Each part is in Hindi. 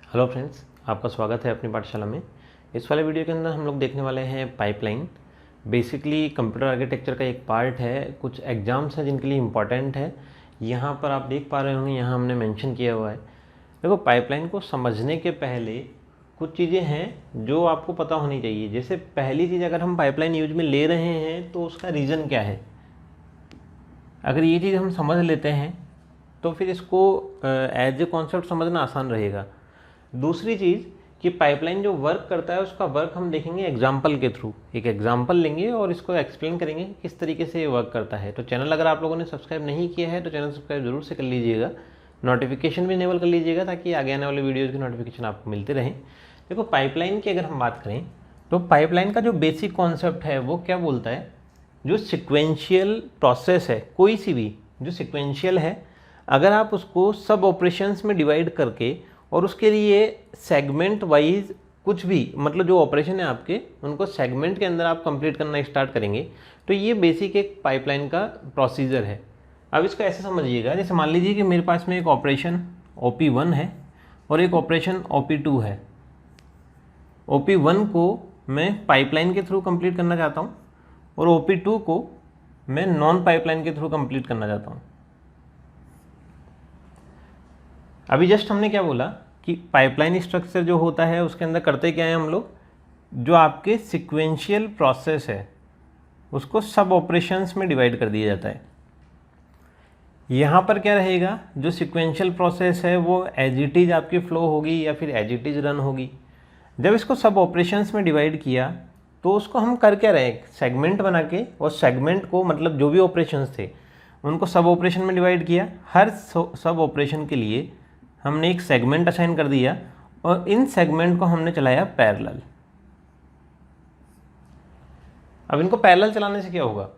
हेलो फ्रेंड्स, आपका स्वागत है अपनी पाठशाला में। इस वाले वीडियो के अंदर हम लोग देखने वाले हैं पाइपलाइन। बेसिकली कंप्यूटर आर्किटेक्चर का एक पार्ट है। कुछ एग्जाम्स हैं जिनके लिए इम्पॉर्टेंट है। यहाँ पर आप देख पा रहे होंगे, यहाँ हमने मेंशन किया हुआ है। देखो, पाइपलाइन को समझने के पहले कुछ चीज़ें हैं जो आपको पता होनी चाहिए। जैसे पहली चीज़, अगर हम पाइपलाइन यूज में ले रहे हैं तो उसका रीज़न क्या है। अगर ये चीज़ हम समझ लेते हैं तो फिर इसको एज ए कॉन्सेप्ट समझना आसान रहेगा। दूसरी चीज़ कि पाइपलाइन जो वर्क करता है उसका वर्क हम देखेंगे एग्जाम्पल के थ्रू। एक एग्जाम्पल लेंगे और इसको एक्सप्लेन करेंगे किस तरीके से ये वर्क करता है। तो चैनल अगर आप लोगों ने सब्सक्राइब नहीं किया है तो चैनल सब्सक्राइब जरूर से कर लीजिएगा, नोटिफिकेशन भी इनेबल कर लीजिएगा ताकि आगे आने वाले वीडियोज़ की नोटिफिकेशन आपको मिलते रहें। देखो, पाइपलाइन की अगर हम बात करें तो पाइपलाइन का जो बेसिक कॉन्सेप्ट है वो क्या बोलता है, जो सिक्वेंशियल प्रोसेस है, कोई सी भी जो सिक्वेंशियल है, अगर आप उसको सब ऑपरेशंस में डिवाइड करके और उसके लिए सेगमेंट वाइज कुछ भी, मतलब जो ऑपरेशन है आपके, उनको सेगमेंट के अंदर आप कंप्लीट करना स्टार्ट करेंगे तो ये बेसिक एक पाइपलाइन का प्रोसीजर है। अब इसको ऐसे समझिएगा, जैसे मान लीजिए कि मेरे पास में एक ऑपरेशन OP1 है और एक ऑपरेशन OP2 है। OP1 को मैं पाइपलाइन के थ्रू कंप्लीट करना चाहता हूँ और OP2 को मैं नॉन पाइपलाइन के थ्रू कंप्लीट करना चाहता हूँ। अभी जस्ट हमने क्या बोला कि पाइपलाइन स्ट्रक्चर जो होता है उसके अंदर करते क्या है हम लोग, जो आपके सिक्वेंशियल प्रोसेस है उसको सब ऑपरेशंस में डिवाइड कर दिया जाता है। यहाँ पर क्या रहेगा, जो सिक्वेंशियल प्रोसेस है वो एज इट इज़ आपकी फ्लो होगी या फिर एज इट इज़ रन होगी। जब इसको सब ऑपरेशंस में डिवाइड किया तो उसको हम कर क्या रहे, सेगमेंट बना के, और सेगमेंट को मतलब जो भी ऑपरेशंस थे उनको सब ऑपरेशन में डिवाइड किया। हर सब ऑपरेशन के लिए हमने एक सेगमेंट असाइन कर दिया और इन सेगमेंट को हमने चलाया पैरेलल। अब इनको पैरेलल चलाने से क्या होगा,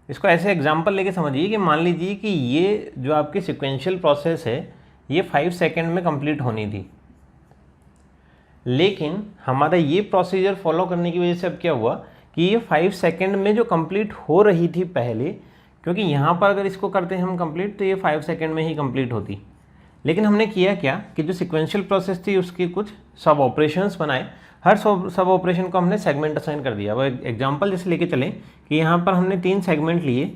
इसको ऐसे एग्जांपल लेके समझिए कि मान लीजिए कि ये जो आपकी सिक्वेंशियल प्रोसेस है ये 5 सेकंड में कंप्लीट होनी थी, लेकिन हमारा ये प्रोसीजर फॉलो करने की वजह से अब क्या हुआ कि ये 5 सेकंड में जो कंप्लीट हो रही थी पहले, क्योंकि यहाँ पर अगर इसको करते हैं हम कंप्लीट तो ये 5 सेकंड में ही कंप्लीट होती, लेकिन हमने किया क्या कि जो सिक्वेंशियल प्रोसेस थी उसकी कुछ सब ऑपरेशंस बनाए। हर सब ऑपरेशन को हमने सेगमेंट असाइन कर दिया। वो एग्जांपल जैसे लेके चलें कि यहाँ पर हमने 3 सेगमेंट लिए।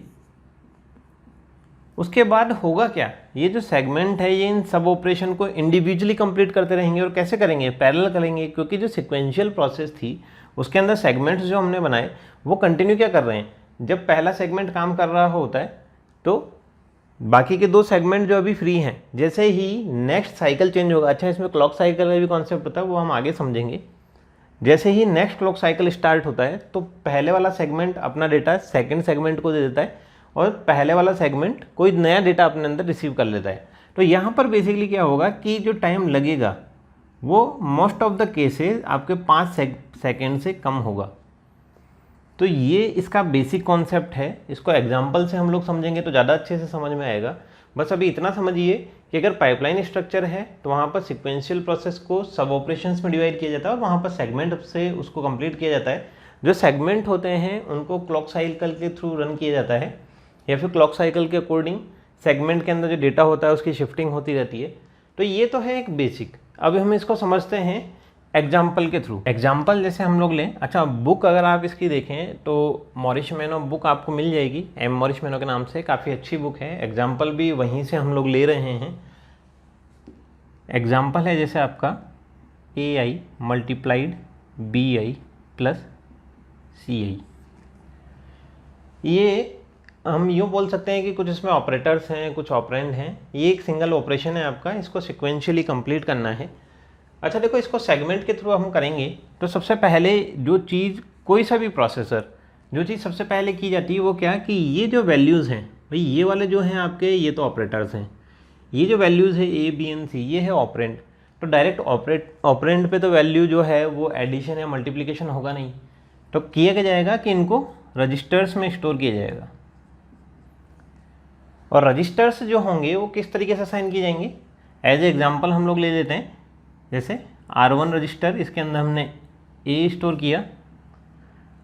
उसके बाद होगा क्या, ये जो सेगमेंट है ये इन सब ऑपरेशन को इंडिविजुअली कंप्लीट करते रहेंगे। और कैसे करेंगे, पैरेलल करेंगे, क्योंकि जो सिक्वेंशियल प्रोसेस थी उसके अंदर सेगमेंट्स जो हमने बनाए वो कंटिन्यू क्या कर रहे हैं। जब पहला सेगमेंट काम कर रहा होता है तो बाकी के 2 सेगमेंट जो अभी फ्री हैं, जैसे ही नेक्स्ट साइकिल चेंज होगा, अच्छा इसमें क्लॉक साइकिल का भी कॉन्सेप्ट होता है, वो हम आगे समझेंगे। जैसे ही नेक्स्ट क्लॉक साइकिल स्टार्ट होता है तो पहले वाला सेगमेंट अपना डेटा सेकंड सेगमेंट को दे देता है और पहले वाला सेगमेंट कोई नया डेटा अपने अंदर रिसीव कर लेता है। तो यहाँ पर बेसिकली क्या होगा कि जो टाइम लगेगा वो मोस्ट ऑफ द केसेस आपके 5 सेकेंड से कम होगा। तो ये इसका बेसिक कॉन्सेप्ट है। इसको एग्जांपल से हम लोग समझेंगे तो ज़्यादा अच्छे से समझ में आएगा। बस अभी इतना समझिए कि अगर पाइपलाइन स्ट्रक्चर है तो वहाँ पर सिक्वेंशियल प्रोसेस को सब ऑपरेशंस में डिवाइड किया जाता है और वहाँ पर सेगमेंट से उसको कंप्लीट किया जाता है। जो सेगमेंट होते हैं उनको क्लॉक साइकिल के थ्रू रन किया जाता है या फिर क्लॉक साइकिल के अकॉर्डिंग सेगमेंट के अंदर जो डेटा होता है उसकी शिफ्टिंग होती रहती है। तो ये तो है एक बेसिक। अब हम इसको समझते हैं एग्जाम्पल के थ्रू। एग्जाम्पल जैसे हम लोग लें, अच्छा बुक अगर आप इसकी देखें तो मॉरिस मैनो बुक आपको मिल जाएगी, M मॉरिस मैनो के नाम से, काफ़ी अच्छी बुक है। एग्जाम्पल भी वहीं से हम लोग ले रहे हैं। एग्जाम्पल है जैसे आपका AI multiplied BI plus CI। ये हम यूँ बोल सकते हैं कि कुछ इसमें ऑपरेटर्स हैं, कुछ ऑपरेंड हैं। ये एक सिंगल ऑपरेशन है आपका, इसको सिक्वेंशियली कंप्लीट करना है। अच्छा देखो, इसको सेगमेंट के थ्रू हम करेंगे तो सबसे पहले जो चीज़, कोई सा भी प्रोसेसर, जो चीज़ सबसे पहले की जाती है वो क्या कि ये जो वैल्यूज़ हैं भाई, ये वाले जो हैं आपके, ये तो ऑपरेटर्स हैं। ये जो वैल्यूज़ है A B N C, ये है ऑपरेंड। तो डायरेक्ट ऑपरेंड पे तो वैल्यू जो है वो एडिशन या मल्टीप्लिकेशन होगा नहीं, तो किया क्या जाएगा कि इनको रजिस्टर्स में स्टोर किया जाएगा। और रजिस्टर्स जो होंगे वो किस तरीके से असाइन किए जाएंगे, एज ए एग्जाम्पल हम लोग ले लेते हैं। जैसे R1 रजिस्टर, इसके अंदर हमने A स्टोर किया,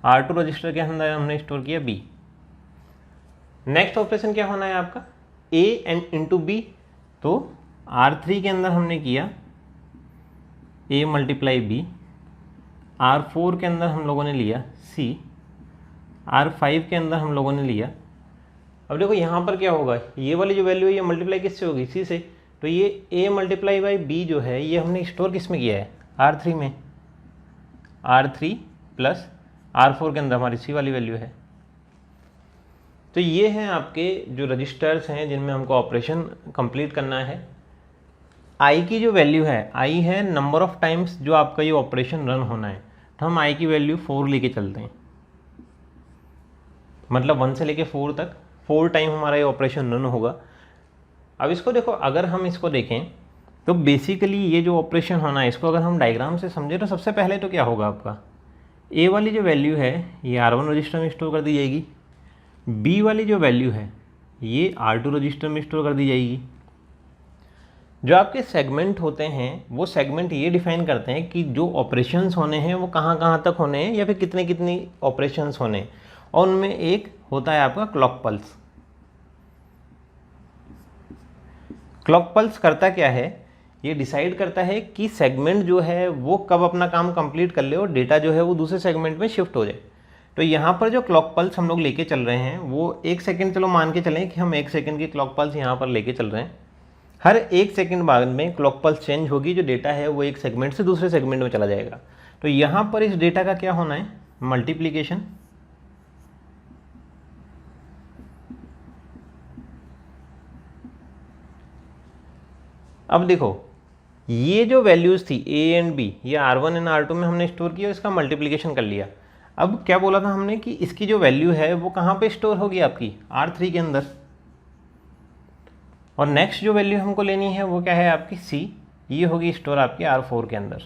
R2 रजिस्टर के अंदर हमने स्टोर किया B। नेक्स्ट ऑपरेशन क्या होना है आपका, A इंटू B। तो R3 के अंदर हमने किया A मल्टीप्लाई B, R4 के अंदर हम लोगों ने लिया C, R5 के अंदर हम लोगों ने लिया। अब देखो यहाँ पर क्या होगा, ये वाली जो वैल्यू है ये मल्टीप्लाई किससे होगी, C से। तो ये A मल्टीप्लाई बाई B जो है ये हमने स्टोर किस में किया है, R3 में। R3 प्लस R4 के अंदर हमारी C वाली वैल्यू है। तो ये हैं आपके जो रजिस्टर्स हैं जिनमें हमको ऑपरेशन कंप्लीट करना है। I की जो वैल्यू है, I है नंबर ऑफ टाइम्स जो आपका ये ऑपरेशन रन होना है। तो हम I की वैल्यू 4 लेके चलते हैं, मतलब 1 से लेके 4 तक 4 टाइम हमारा ये ऑपरेशन रन होगा। अब इसको देखो, अगर हम इसको देखें तो बेसिकली ये जो ऑपरेशन होना है इसको अगर हम डायग्राम से समझें तो सबसे पहले तो क्या होगा, आपका A वाली जो वैल्यू है ये R1 रजिस्टर में स्टोर कर दी जाएगी, B वाली जो वैल्यू है ये R2 रजिस्टर में स्टोर कर दी जाएगी। जो आपके सेगमेंट होते हैं वो सेगमेंट ये डिफाइन करते हैं कि जो ऑपरेशंस होने हैं वो कहाँ कहाँ तक होने हैं या फिर कितने कितनी ऑपरेशंस होने हैं, और उनमें एक होता है आपका क्लॉक पल्स। क्लॉक पल्स करता क्या है, ये डिसाइड करता है कि सेगमेंट जो है वो कब अपना काम कंप्लीट कर ले और डेटा जो है वो दूसरे सेगमेंट में शिफ्ट हो जाए। तो यहाँ पर जो क्लॉक पल्स हम लोग लेके चल रहे हैं वो 1 सेकेंड, चलो मान के चलें कि हम 1 सेकेंड की क्लॉक पल्स यहाँ पर लेके चल रहे हैं। हर 1 सेकेंड बाद में क्लॉक पल्स चेंज होगी, जो डेटा है वो एक सेगमेंट से दूसरे सेगमेंट में चला जाएगा। तो यहाँ पर इस डेटा का क्या होना है, मल्टीप्लीकेशन। अब देखो ये जो वैल्यूज़ थी A एंड B, ये R1 एंड R2 में हमने स्टोर किया, इसका मल्टीप्लिकेशन कर लिया। अब क्या बोला था हमने कि इसकी जो वैल्यू है वो कहाँ पे स्टोर होगी, आपकी R3 के अंदर। और नेक्स्ट जो वैल्यू हमको लेनी है वो क्या है, आपकी C, ये होगी स्टोर आपकी R4 के अंदर।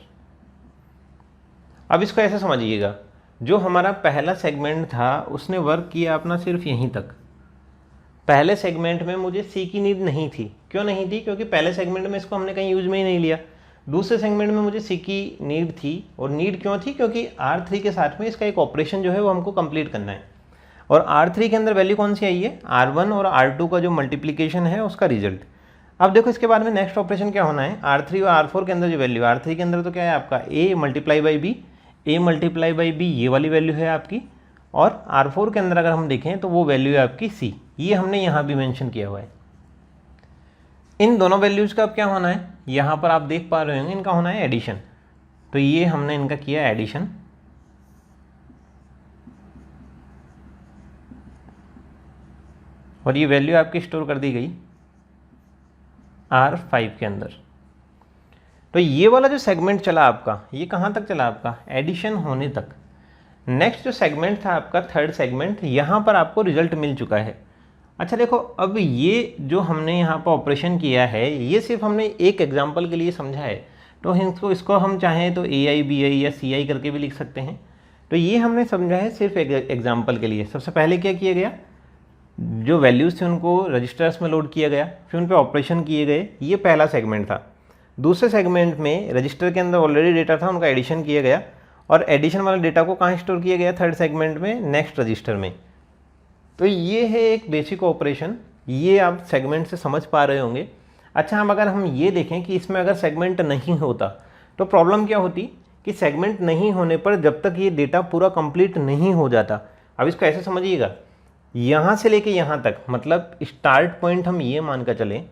अब इसको ऐसे समझिएगा, जो हमारा पहला सेगमेंट था उसने वर्क किया अपना सिर्फ यहीं तक। पहले सेगमेंट में मुझे C की नीड नहीं थी। क्यों नहीं थी, क्योंकि पहले सेगमेंट में इसको हमने कहीं यूज में ही नहीं लिया। दूसरे सेगमेंट में मुझे C की नीड थी, और नीड क्यों थी, क्योंकि R3 के साथ में इसका एक ऑपरेशन जो है वो हमको कंप्लीट करना है। और R3 के अंदर वैल्यू कौन सी आई है, R1 और R2 का जो मल्टीप्लिकेशन है उसका रिजल्ट। अब देखो इसके बाद में नेक्स्ट ऑपरेशन क्या होना है, R3 और R4 के अंदर जो वैल्यू, R3 के अंदर तो क्या है आपका A multiply by B, A multiply by B ये वाली वैल्यू है आपकी। और R4 के अंदर अगर हम देखें तो वो वैल्यू है आपकी C, ये हमने यहाँ भी मेंशन किया हुआ है। इन दोनों वैल्यूज़ का अब क्या होना है, यहाँ पर आप देख पा रहे होंगे इनका होना है एडिशन। तो ये हमने इनका किया एडिशन, और ये वैल्यू आपकी स्टोर कर दी गई R5 के अंदर। तो ये वाला जो सेगमेंट चला आपका, ये कहाँ तक चला आपका, एडिशन होने तक। नेक्स्ट जो सेगमेंट था आपका थर्ड सेगमेंट, यहाँ पर आपको रिजल्ट मिल चुका है। अच्छा देखो, अब ये जो हमने यहाँ पर ऑपरेशन किया है ये सिर्फ हमने एक एग्जांपल के लिए समझा है। तो इसको हम चाहें तो AI BI या CI करके भी लिख सकते हैं। तो ये हमने समझा है सिर्फ एक एग्जांपल के लिए। सबसे पहले क्या किया गया, जो वैल्यूज़ थे उनको रजिस्टर्स में लोड किया गया, फिर उन पर ऑपरेशन किए गए, ये पहला सेगमेंट था। दूसरे सेगमेंट में रजिस्टर के अंदर ऑलरेडी डेटा था, उनका एडिशन किया गया, और एडिशन वाले डेटा को कहाँ स्टोर किया गया, थर्ड सेगमेंट में, नेक्स्ट रजिस्टर में। तो ये है एक बेसिक ऑपरेशन, ये आप सेगमेंट से समझ पा रहे होंगे। अच्छा, अगर हम ये देखें कि इसमें अगर सेगमेंट नहीं होता तो प्रॉब्लम क्या होती, कि सेगमेंट नहीं होने पर जब तक ये डेटा पूरा कंप्लीट नहीं हो जाता। अब इसको ऐसे समझिएगा, यहाँ से लेके यहाँ तक, मतलब स्टार्ट पॉइंट हम ये मान कर चलें,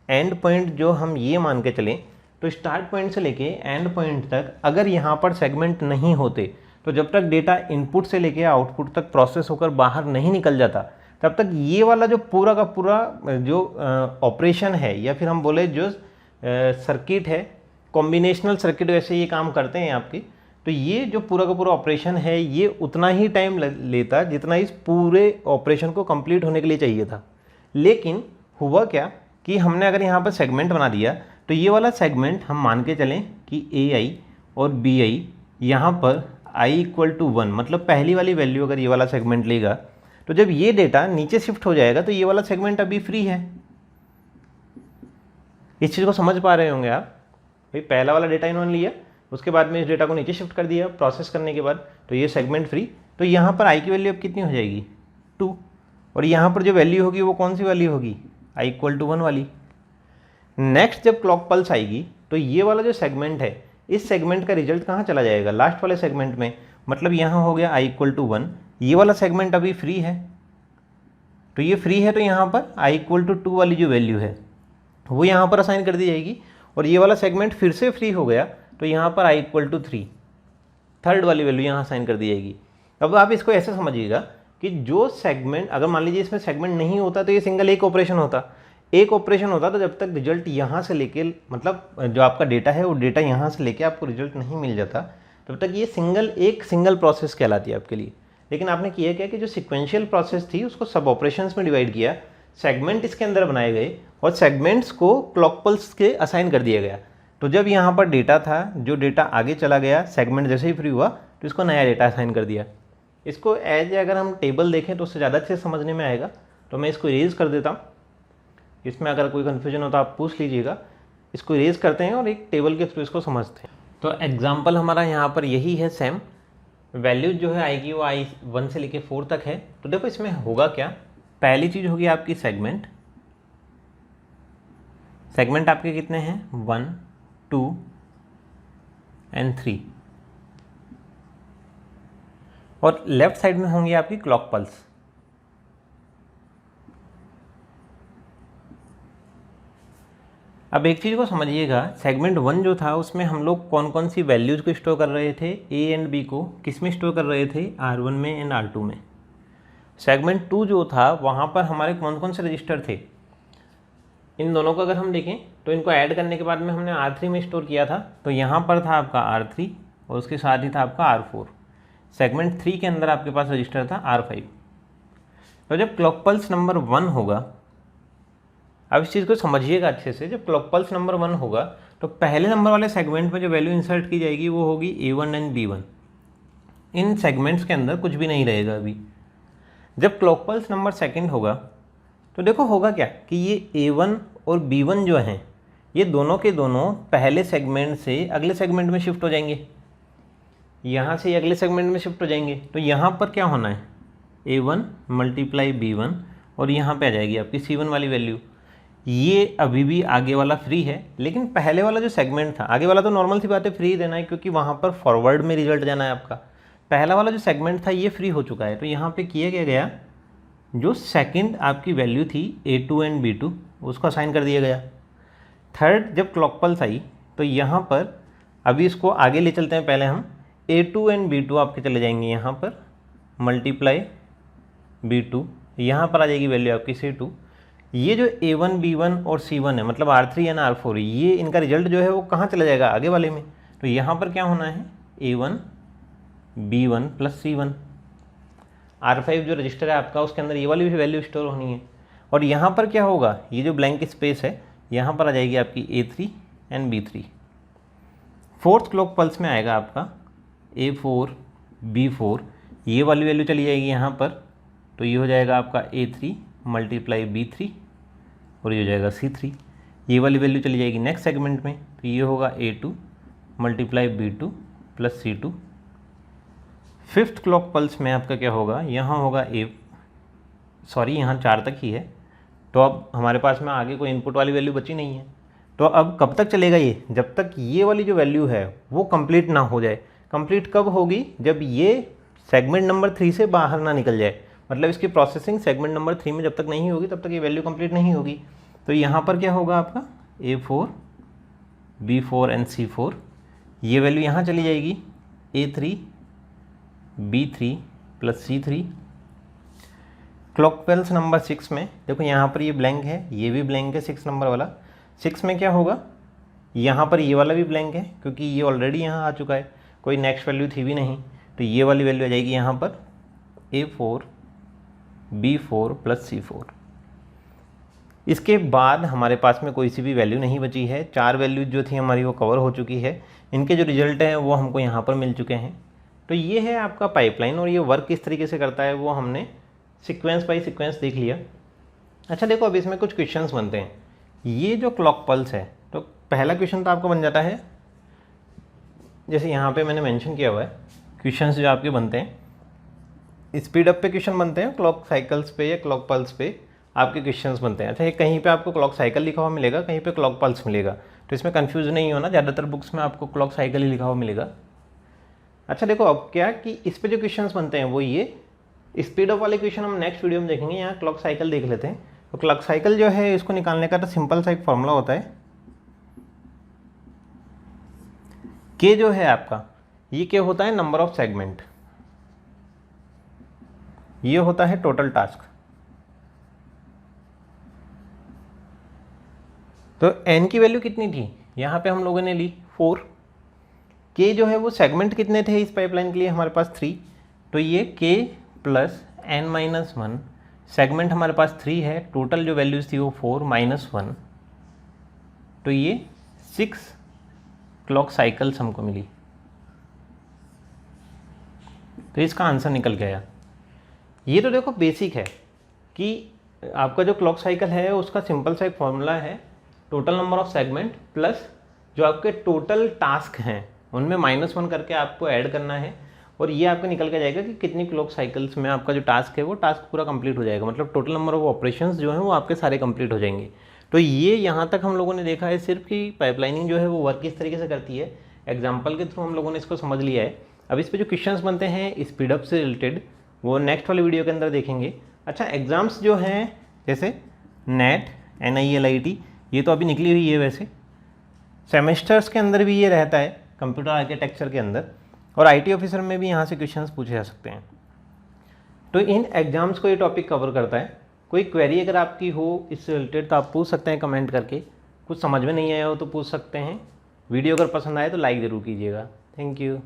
एंड पॉइंट जो हम ये मान के चलें, तो स्टार्ट पॉइंट से लेके एंड पॉइंट तक अगर यहाँ पर सेगमेंट नहीं होते तो जब तक डेटा इनपुट से लेके आउटपुट तक प्रोसेस होकर बाहर नहीं निकल जाता, तब तक ये वाला जो पूरा का पूरा जो ऑपरेशन है, या फिर हम बोले जो सर्किट है, कॉम्बिनेशनल सर्किट वैसे ये काम करते हैं आपके, तो ये जो पूरा का पूरा ऑपरेशन है ये उतना ही टाइम लेता जितना इस पूरे ऑपरेशन को कंप्लीट होने के लिए चाहिए था। लेकिन हुआ क्या कि हमने अगर यहाँ पर सेगमेंट बना दिया, तो ये वाला सेगमेंट हम मान के चलें कि AI और BI, यहाँ पर I = 1, मतलब पहली वाली वैल्यू अगर ये वाला सेगमेंट लेगा, तो जब ये डेटा नीचे शिफ्ट हो जाएगा तो ये वाला सेगमेंट अभी फ्री है। इस चीज़ को समझ पा रहे होंगे आप। भाई पहला वाला डेटा इन्होंने लिया, उसके बाद में इस डेटा को नीचे शिफ्ट कर दिया प्रोसेस करने के बाद, तो ये सेगमेंट फ्री। तो यहाँ पर I की वैल्यू अब कितनी हो जाएगी, 2, और यहाँ पर जो वैल्यू होगी वो कौन सी वाली होगी, I = 1 वाली। नेक्स्ट जब क्लॉक पल्स आएगी तो ये वाला जो सेगमेंट है इस सेगमेंट का रिजल्ट कहाँ चला जाएगा, लास्ट वाले सेगमेंट में। मतलब यहाँ हो गया i = 1, ये वाला सेगमेंट अभी फ्री है, तो ये फ्री है, तो यहाँ पर i = 2 वाली जो वैल्यू है वो यहाँ पर असाइन कर दी जाएगी। और ये वाला सेगमेंट फिर से फ्री हो गया, तो यहाँ पर i = 3, थर्ड वाली वैल्यू यहाँ असाइन कर दी जाएगी। अब आप इसको ऐसे समझिएगा कि जो सेगमेंट, अगर मान लीजिए इसमें सेगमेंट नहीं होता तो ये सिंगल एक ऑपरेशन होता, तो जब तक रिजल्ट यहाँ से लेके, मतलब जो आपका डेटा है वो डेटा यहाँ से लेके आपको रिजल्ट नहीं मिल जाता, तब तक ये सिंगल प्रोसेस कहलाती है आपके लिए। लेकिन आपने किया क्या कि जो सिक्वेंशियल प्रोसेस थी उसको सब ऑपरेशंस में डिवाइड किया, सेगमेंट इसके अंदर बनाए गए और सेगमेंट्स को क्लॉक पल्स के असाइन कर दिया गया। तो जब यहाँ पर डेटा था, जो डेटा आगे चला गया, सेगमेंट जैसे ही फ्री हुआ तो इसको नया डेटा असाइन कर दिया। इसको एज अगर हम टेबल देखें तो उससे ज़्यादा अच्छे समझने में आएगा, तो मैं इसको इरेज कर देता हूँ। इसमें अगर कोई कन्फ्यूजन हो तो आप पूछ लीजिएगा। इसको इरेज करते हैं और एक टेबल के थ्रू इसको समझते हैं। तो एग्जाम्पल हमारा यहाँ पर यही है, सेम वैल्यूज जो है आएगी वो i1 से लेके 4 तक है। तो देखो इसमें होगा क्या, पहली चीज़ होगी आपकी सेगमेंट आपके कितने हैं, 1, 2 एंड 3, और लेफ्ट साइड में होंगी आपकी क्लॉक पल्स। अब एक चीज़ को समझिएगा, सेगमेंट 1 जो था उसमें हम लोग कौन कौन सी वैल्यूज़ को स्टोर कर रहे थे, ए एंड बी को किस में स्टोर कर रहे थे, R1 में एंड R2 में। सेगमेंट 2 जो था वहाँ पर हमारे कौन कौन से रजिस्टर थे, इन दोनों को अगर हम देखें तो इनको ऐड करने के बाद में हमने R3 में स्टोर किया था, तो यहाँ पर था आपका R3 और उसके साथ ही था आपका R4। सेगमेंट 3 के अंदर आपके पास रजिस्टर था R5। तो जब क्लॉक पल्स नंबर 1 होगा, अब इस चीज़ को समझिएगा अच्छे से, जब क्लॉक पल्स नंबर 1 होगा तो पहले नंबर वाले सेगमेंट में जो वैल्यू इंसर्ट की जाएगी वो होगी A1 and B1। In segments के अंदर कुछ भी नहीं रहेगा अभी। जब क्लॉक पल्स नंबर 2 होगा तो देखो होगा क्या कि ये A1 और B1 जो हैं ये दोनों के दोनों पहले सेगमेंट से अगले सेगमेंट में शिफ्ट हो जाएंगे, यहाँ से अगले सेगमेंट में शिफ्ट हो जाएंगे। तो यहाँ पर क्या होना है, A1 × B1 और यहाँ पे आ जाएगी आपकी C1 वाली वैल्यू। ये अभी भी आगे वाला फ्री है, लेकिन पहले वाला जो सेगमेंट था, आगे वाला तो नॉर्मल सी बात है फ्री देना है क्योंकि वहाँ पर फॉरवर्ड में रिजल्ट जाना है आपका। पहला वाला जो सेगमेंट था ये फ्री हो चुका है, तो यहाँ पे किया गया जो सेकंड आपकी वैल्यू थी A2 एंड B2 उसको असाइन कर दिया गया। थर्ड जब क्लॉक पल्स आई तो यहाँ पर अभी इसको आगे ले चलते हैं, पहले हम A2 एंड B2 आपके चले जाएंगे यहाँ पर × B2, यहाँ पर आ जाएगी वैल्यू आपकी C2। ये जो A1 B1 और C1 है मतलब R3 एंड R4, ये इनका रिजल्ट जो है वो कहाँ चला जाएगा, आगे वाले में। तो यहाँ पर क्या होना है, A1 B1 + C1। R5 जो रजिस्टर है आपका उसके अंदर ये वाली भी वैल्यू स्टोर होनी है। और यहाँ पर क्या होगा, ये जो ब्लैंक स्पेस है यहाँ पर आ जाएगी आपकी A3 and B3। Fourth clock pulse में आएगा आपका A4 B4, ये वाली वैल्यू चली जाएगी यहाँ पर, तो ये हो जाएगा आपका A3 × B3 और ये हो जाएगा C3। ये वाली वैल्यू चली जाएगी नेक्स्ट सेगमेंट में, तो ये होगा A2 × B2 + C2। Fifth clock pulse में आपका क्या होगा, यहाँ होगा यहाँ 4 तक ही है, तो अब हमारे पास में आगे कोई इनपुट वाली वैल्यू बची नहीं है। तो अब कब तक चलेगा ये, जब तक ये वाली जो वैल्यू है वो कंप्लीट ना हो जाए। कंप्लीट कब होगी, जब ये सेगमेंट नंबर 3 से बाहर ना निकल जाए, मतलब इसकी प्रोसेसिंग सेगमेंट नंबर 3 में जब तक नहीं होगी तब तक ये वैल्यू कंप्लीट नहीं होगी। तो यहाँ पर क्या होगा आपका A4 B4 एंड C4, ये वैल्यू यहाँ चली जाएगी A3 B3 + C3। Clock pulse number 6 में देखो यहाँ पर ये ब्लैंक है, ये भी ब्लैंक है 6 नंबर वाला। 6 में क्या होगा, यहाँ पर ये वाला भी ब्लैंक है क्योंकि ये ऑलरेडी यहाँ आ चुका है, कोई नेक्स्ट वैल्यू थी भी नहीं, तो ये वाली वैल्यू आ जाएगी यहाँ पर A4 B4 + C4। इसके बाद हमारे पास में कोई सी भी वैल्यू नहीं बची है, 4 वैल्यूज जो थी हमारी वो कवर हो चुकी है, इनके जो रिजल्ट हैं वो हमको यहाँ पर मिल चुके हैं। तो ये है आपका पाइपलाइन, और ये वर्क किस तरीके से करता है वो हमने सीक्वेंस बाय सीक्वेंस देख लिया। अच्छा देखो अब इसमें कुछ क्वेश्चंस बनते हैं। ये जो क्लॉक पल्स है, तो पहला क्वेश्चन तो आपको बन जाता है, जैसे यहाँ पे मैंने मेंशन किया हुआ है क्वेश्चंस जो आपके बनते हैं, स्पीड अप पे क्वेश्चन बनते हैं, क्लॉक साइकिल्स पे या क्लॉक पल्स पे आपके क्वेश्चंस बनते हैं। अच्छा ये कहीं पे आपको क्लॉक साइकिल लिखा हुआ मिलेगा, कहीं पे क्लॉक पल्स मिलेगा, तो इसमें कंफ्यूज नहीं होना, ज़्यादातर बुक्स में आपको क्लॉक साइकिल ही लिखा हुआ मिलेगा। अच्छा देखो अब क्या कि इस पे जो क्वेश्चंस बनते हैं वो ये स्पीड ऑफ वाले क्वेश्चन हम नेक्स्ट वीडियो में देखेंगे। यहाँ क्लॉक साइकिल देख लेते हैं। तो क्लॉक साइकिल जो है इसको निकालने का तो सिंपल सा एक फॉर्मूला होता है, के जो है आपका ये क्या होता है, नंबर ऑफ सेगमेंट, ये होता है टोटल टास्क। तो n की वैल्यू कितनी थी, यहाँ पे हम लोगों ने ली 4। k जो है वो सेगमेंट कितने थे इस पाइपलाइन के लिए, हमारे पास 3। तो ये k प्लस n-1 सेगमेंट हमारे पास 3 है, टोटल जो वैल्यूज थी वो 4 - 1, तो ये 6 क्लॉक साइकिल्स हमको मिली। तो इसका आंसर निकल गया। ये तो देखो बेसिक है कि आपका जो क्लॉक साइकिल है उसका सिंपल सा एक फॉर्मूला है, total number of segment plus जो आपके टोटल टास्क हैं उनमें -1 करके आपको ऐड करना है, और ये आपको निकल के जाएगा कि कितनी क्लॉक साइकिल्स में आपका जो टास्क है वो टास्क पूरा कंप्लीट हो जाएगा। मतलब टोटल नंबर ऑफ ऑपरेशंस जो हैं वो आपके सारे कंप्लीट हो जाएंगे। तो ये यहाँ तक हम लोगों ने देखा है सिर्फ कि पाइपलाइनिंग जो है वो वर्क किस तरीके से करती है, एग्जाम्पल के थ्रू हम लोगों ने इसको समझ लिया है। अब इस पर जो क्वेश्चंस बनते हैं स्पीडअप से रिलेटेड वो नेक्स्ट वाले वीडियो के अंदर देखेंगे। अच्छा एग्ज़ाम्स जो हैं जैसे नेट NILIT ये तो अभी निकली हुई है, वैसे सेमेस्टर्स के अंदर भी ये रहता है कंप्यूटर आर्किटेक्चर के अंदर, और IT ऑफिसर में भी यहाँ से क्वेश्चंस पूछे जा सकते हैं। तो इन एग्जाम्स को ये टॉपिक कवर करता है। कोई क्वेरी अगर आपकी हो इससे रिलेटेड तो आप पूछ सकते हैं कमेंट करके, कुछ समझ में नहीं आया हो तो पूछ सकते हैं। वीडियो अगर पसंद आए तो लाइक ज़रूर कीजिएगा। Thank you.